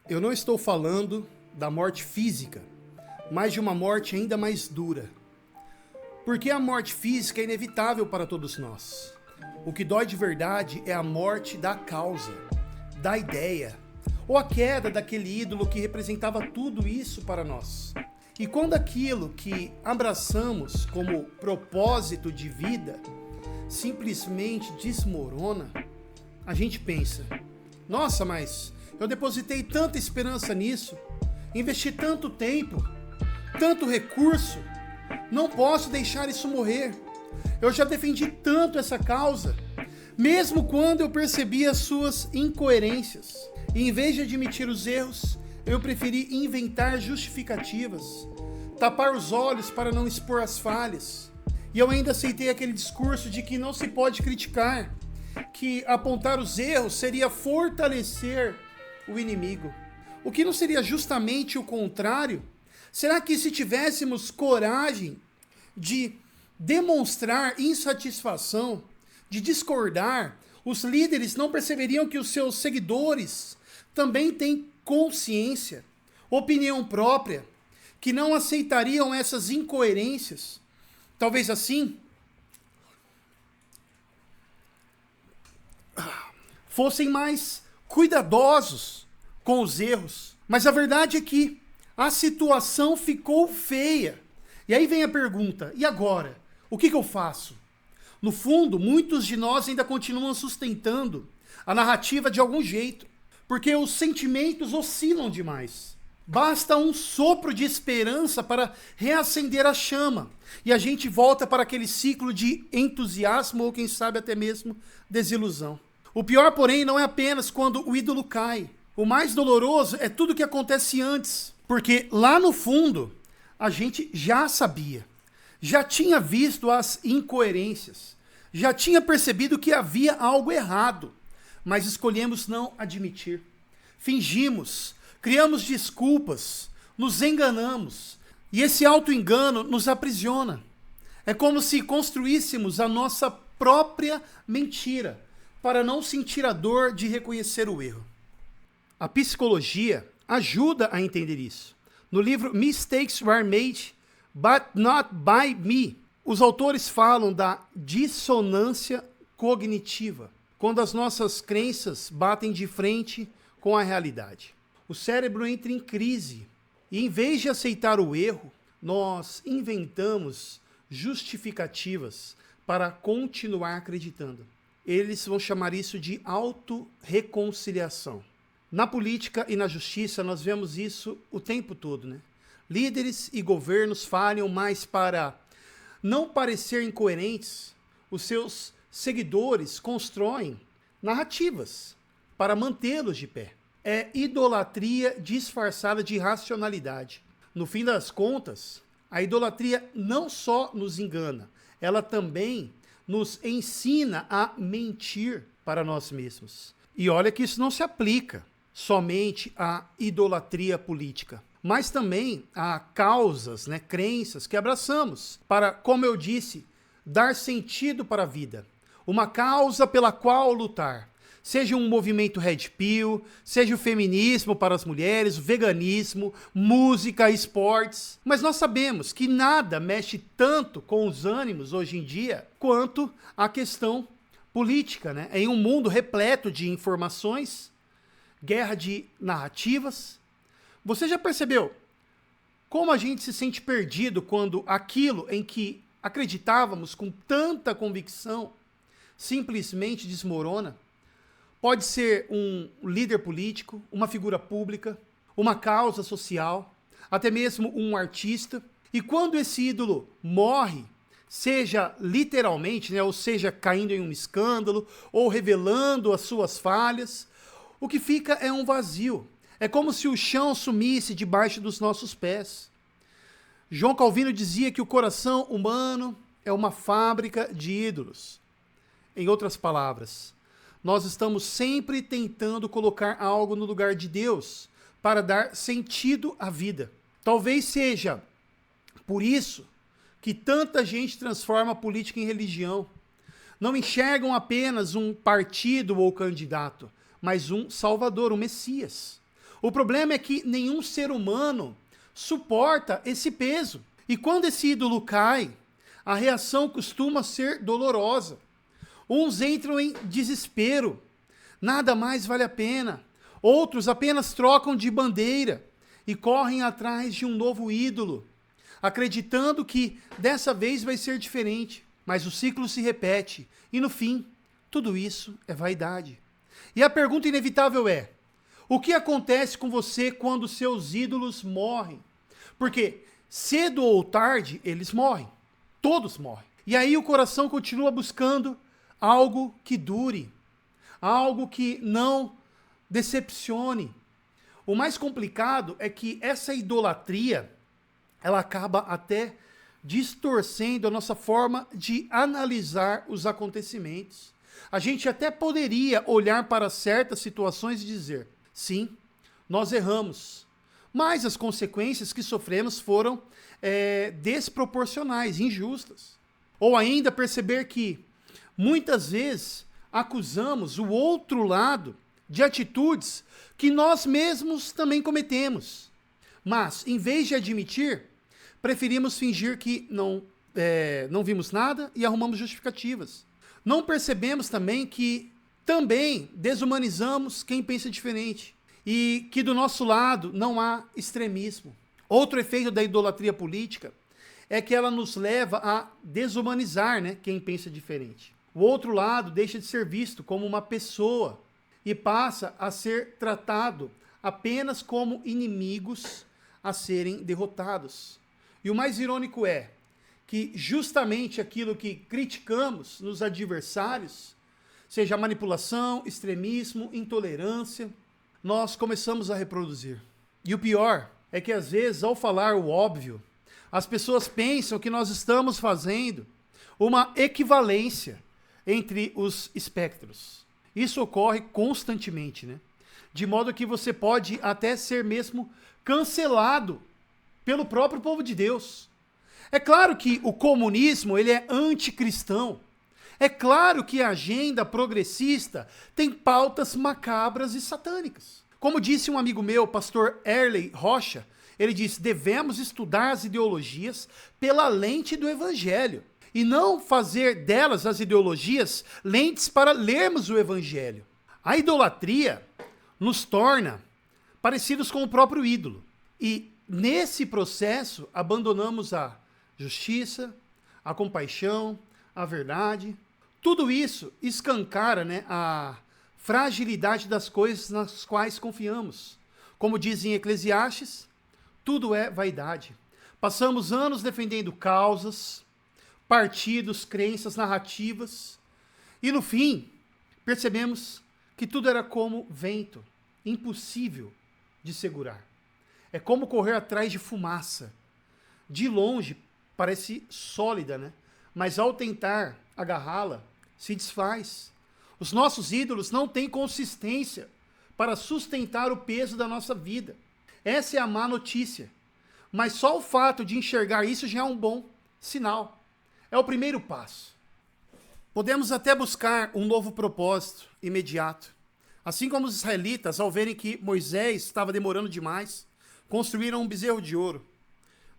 Eu não estou falando da morte física, mas de uma morte ainda mais dura. Porque a morte física é inevitável para todos nós. O que dói de verdade é a morte da causa, da ideia, ou a queda daquele ídolo que representava tudo isso para nós. E quando aquilo que abraçamos como propósito de vida simplesmente desmorona, a gente pensa: nossa, mas eu depositei tanta esperança nisso, investi tanto tempo, tanto recurso, não posso deixar isso morrer. Eu já defendi tanto essa causa, mesmo quando eu percebi as suas incoerências. E em vez de admitir os erros, eu preferi inventar justificativas, tapar os olhos para não expor as falhas. E eu ainda aceitei aquele discurso de que não se pode criticar, que apontar os erros seria fortalecer o inimigo. O que não seria justamente o contrário? Será que se tivéssemos coragem de demonstrar insatisfação, de discordar, os líderes não perceberiam que os seus seguidores também têm consciência, opinião própria, que não aceitariam essas incoerências? Talvez assim fossem mais cuidadosos com os erros. Mas a verdade é que a situação ficou feia. E aí vem a pergunta: e agora? O que eu faço? No fundo, muitos de nós ainda continuam sustentando a narrativa de algum jeito, porque os sentimentos oscilam demais. Basta um sopro de esperança para reacender a chama, e a gente volta para aquele ciclo de entusiasmo ou, quem sabe, até mesmo desilusão. O pior, porém, não é apenas quando o ídolo cai. O mais doloroso é tudo o que acontece antes, porque lá no fundo a gente já sabia, já tinha visto as incoerências, já tinha percebido que havia algo errado, mas escolhemos não admitir. Fingimos, criamos desculpas, nos enganamos, e esse auto-engano nos aprisiona. É como se construíssemos a nossa própria mentira, para não sentir a dor de reconhecer o erro. A psicologia ajuda a entender isso. No livro Mistakes Were Made, But Not By Me, os autores falam da dissonância cognitiva, quando as nossas crenças batem de frente com a realidade. O cérebro entra em crise e, em vez de aceitar o erro, nós inventamos justificativas para continuar acreditando. Eles vão chamar isso de autorreconciliação. Na política e na justiça nós vemos isso o tempo todo, né? Líderes e governos falham, mas para não parecer incoerentes, os seus seguidores constroem narrativas para mantê-los de pé. É idolatria disfarçada de racionalidade. No fim das contas, a idolatria não só nos engana, ela também nos ensina a mentir para nós mesmos. E olha que isso não se aplica somente à idolatria política, mas também a causas, crenças que abraçamos para, como eu disse, dar sentido para a vida. Uma causa pela qual lutar. Seja um movimento Red Pill, seja o feminismo para as mulheres, o veganismo, música, esportes. Mas nós sabemos que nada mexe tanto com os ânimos hoje em dia quanto a questão política, né? Em um mundo repleto de informações, guerra de narrativas. Você já percebeu como a gente se sente perdido quando aquilo em que acreditávamos com tanta convicção simplesmente desmorona? Pode ser um líder político, uma figura pública, uma causa social, até mesmo um artista. E quando esse ídolo morre, seja literalmente, ou seja, caindo em um escândalo, ou revelando as suas falhas, o que fica é um vazio. É como se o chão sumisse debaixo dos nossos pés. João Calvino dizia que o coração humano é uma fábrica de ídolos. Em outras palavras, nós estamos sempre tentando colocar algo no lugar de Deus para dar sentido à vida. Talvez seja por isso que tanta gente transforma a política em religião. Não enxergam apenas um partido ou candidato, mas um Salvador, um Messias. O problema é que nenhum ser humano suporta esse peso. E quando esse ídolo cai, a reação costuma ser dolorosa. Uns entram em desespero, nada mais vale a pena. Outros apenas trocam de bandeira e correm atrás de um novo ídolo, acreditando que dessa vez vai ser diferente. Mas o ciclo se repete e no fim, tudo isso é vaidade. E a pergunta inevitável é: o que acontece com você quando seus ídolos morrem? Porque cedo ou tarde eles morrem. Todos morrem. E aí o coração continua buscando algo que dure, algo que não decepcione. O mais complicado é que essa idolatria, ela acaba até distorcendo a nossa forma de analisar os acontecimentos. A gente até poderia olhar para certas situações e dizer: sim, nós erramos, mas as consequências que sofremos foram desproporcionais, injustas. Ou ainda perceber que muitas vezes acusamos o outro lado de atitudes que nós mesmos também cometemos. Mas, em vez de admitir, preferimos fingir que não vimos nada e arrumamos justificativas. Não percebemos também que também desumanizamos quem pensa diferente e que do nosso lado não há extremismo. Outro efeito da idolatria política é que ela nos leva a desumanizar, quem pensa diferente. O outro lado deixa de ser visto como uma pessoa e passa a ser tratado apenas como inimigos a serem derrotados. E o mais irônico é que justamente aquilo que criticamos nos adversários, seja manipulação, extremismo, intolerância, nós começamos a reproduzir. E o pior é que às vezes, ao falar o óbvio, as pessoas pensam que nós estamos fazendo uma equivalência entre os espectros. Isso ocorre constantemente, De modo que você pode até ser mesmo cancelado pelo próprio povo de Deus. É claro que o comunismo, ele é anticristão. É claro que a agenda progressista tem pautas macabras e satânicas. Como disse um amigo meu, pastor Erley Rocha, ele disse: devemos estudar as ideologias pela lente do evangelho e não fazer delas, as ideologias, lentes para lermos o evangelho. A idolatria nos torna parecidos com o próprio ídolo. E nesse processo abandonamos a justiça, a compaixão, a verdade. Tudo isso escancara a fragilidade das coisas nas quais confiamos. Como diz em Eclesiastes, tudo é vaidade. Passamos anos defendendo causas, partidos, crenças, narrativas, e no fim percebemos que tudo era como vento, impossível de segurar. É como correr atrás de fumaça. De longe parece sólida, mas ao tentar agarrá-la, se desfaz. Os nossos ídolos não têm consistência para sustentar o peso da nossa vida. Essa é a má notícia. Mas só o fato de enxergar isso já é um bom sinal. É o primeiro passo. Podemos até buscar um novo propósito imediato. Assim como os israelitas, ao verem que Moisés estava demorando demais, construíram um bezerro de ouro.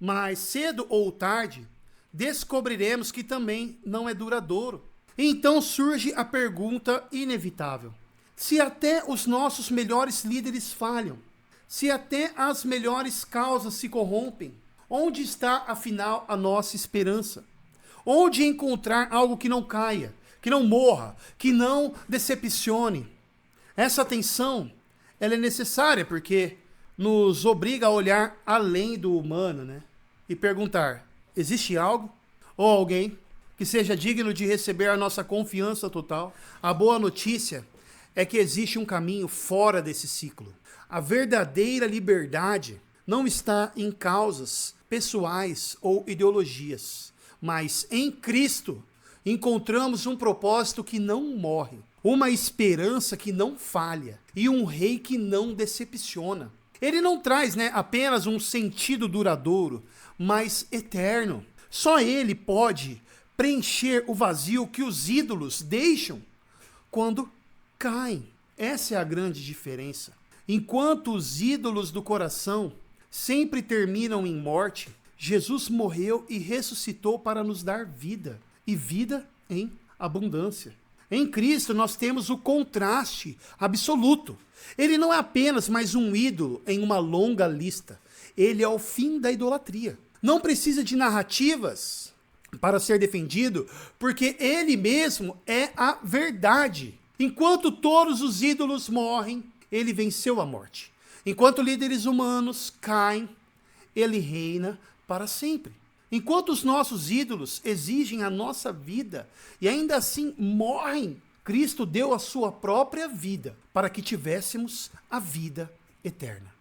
Mas cedo ou tarde, descobriremos que também não é duradouro. Então surge a pergunta inevitável: se até os nossos melhores líderes falham, se até as melhores causas se corrompem, onde está afinal a nossa esperança? Onde encontrar algo que não caia, que não morra, que não decepcione? Essa atenção, ela é necessária porque nos obriga a olhar além do humano, e perguntar: existe algo ou alguém que seja digno de receber a nossa confiança total? A boa notícia é que existe um caminho fora desse ciclo. A verdadeira liberdade não está em causas pessoais ou ideologias, mas em Cristo encontramos um propósito que não morre, uma esperança que não falha e um rei que não decepciona. Ele não traz apenas um sentido duradouro, mas eterno. Só ele pode preencher o vazio que os ídolos deixam quando caem. Essa é a grande diferença. Enquanto os ídolos do coração sempre terminam em morte, Jesus morreu e ressuscitou para nos dar vida, e vida em abundância. Em Cristo nós temos o contraste absoluto. Ele não é apenas mais um ídolo em uma longa lista. Ele é o fim da idolatria. Não precisa de narrativas para ser defendido, porque ele mesmo é a verdade. Enquanto todos os ídolos morrem, ele venceu a morte. Enquanto líderes humanos caem, ele reina para sempre. Enquanto os nossos ídolos exigem a nossa vida e ainda assim morrem, Cristo deu a sua própria vida para que tivéssemos a vida eterna.